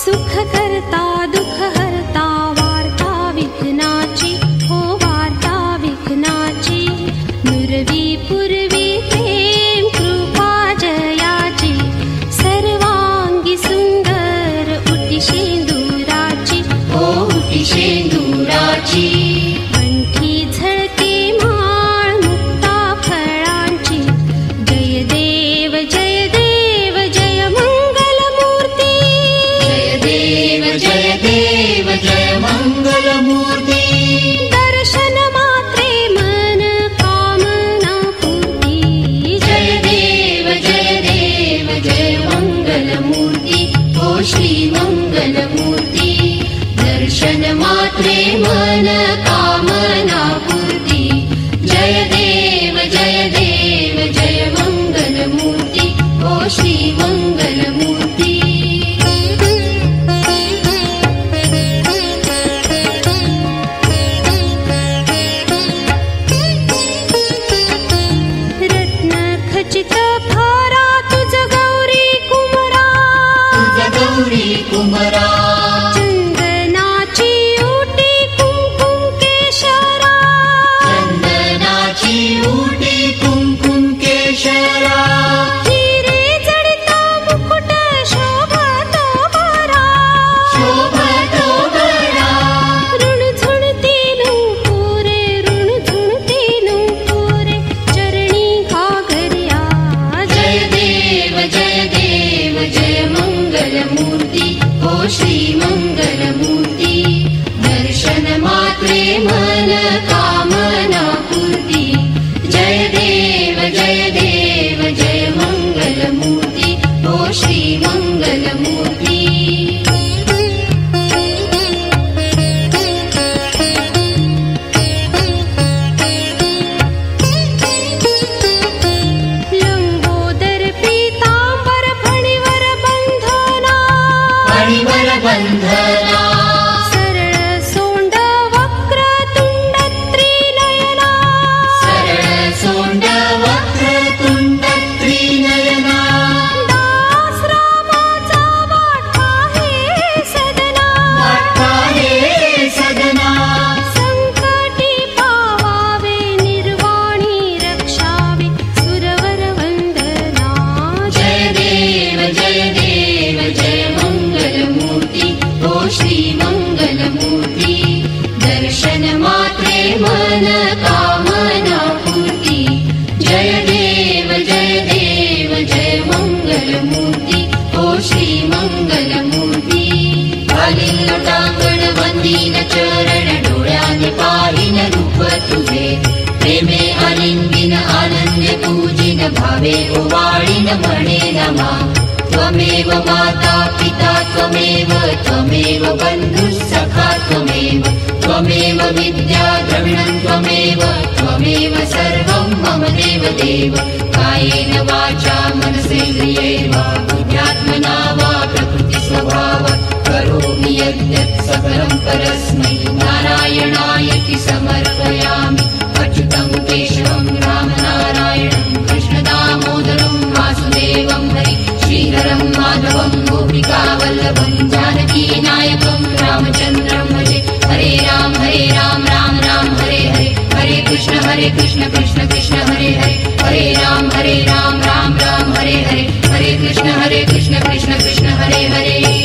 सुख करता दुःख हरता वार्ता विघ्नाची हो वार्ता विघ्नाची नुरवी पूर्वी प्रेम कृपा जयाची सर्वांगी सुंदर उटी शेंदुराची हो उटी शेंदुराची कंठी झळके माळ मुक्ता फळांची जय देव जय देव जय मंगलमूर्ती जय देव जय देव जय मंगलमूर्ती दर्शन मात्रे मन कामना पूर्ती जय देव जय मंगलमूर्ती ओ श्री मंगलमूर्ती दर्शन मात्रे मन कामना पूर्ती जय देव जय मंगलमूर्ती ओ श्री मंगलमूर्ती रत्न खचित भारा तुझ गौरी कुमरा तुझ गौरी कुमरा चंदनाची उटी कुंकुम केशरा चंदनाची उटी कुंकुम केशरा हिरे जडिता मुकुट शोभतो बरा शोभतो बरा ऋणझुणती नूपुरे ऋणझुणती नूपुरे चरणी घागर्या जय देव जय मंगलमूर्ती ओ श्री मंगलमूर्ती दर्शन मात्रे मन कामना पूर्ती जय देव जय मंगलमूर्ती ओ श्री मंगलमूर्ती लंबोदर पीतांबर फणीवर बंधना फणीवर बंधना सरळ सोंड वक्र तुंड त्रिनयना सरळ सोंड वक्रतुंड त्रिनयना दास रामाचा वाटा हे सदना वाटा हे सदना संकटी पावावे निर्वाणी रक्षावे सुरवर वंदना जय देव जय मंगलमूर्ती ओ श्री मंगलमूर्ती दर्शन मात्रे मन कामना पूर्ती जय देव जय मंगलमूर्ती ओ श्री मंगलमूर्ती घालीन लोटांगण वंदीन चरण डोळ्याने पाहिन रूप तुझे प्रेमे आलिंगिन आनंदे पूजिन भावे ओवाळीन म्हणे नमा त्वमेव माता पिता त्वमेव बन्धुः सखा त्वमेव विद्या द्रविणं त्वमेव सर्वं मम देव कायेन वाचा मनसेन्द्रियैर्वा बुद्ध्यात्मना वा प्रकृतिस्वभावात् करोमि यद्यत् सकलं परस्मै नारायणायति समर्पयामि अच्युतं केशवं रामनारायणं कृष्णदामोदरं वासुदेवं हरि श्रीधरं माधवं गोपिकावल्लभं जानकीनायकं रामचन्द्रं भजे हरे राम राम राम हरे हरे हरे कृष्ण कृष्ण कृष्ण हरे हरे हरे राम राम राम हरे हरे हरे कृष्ण कृष्ण कृष्ण हरे हरे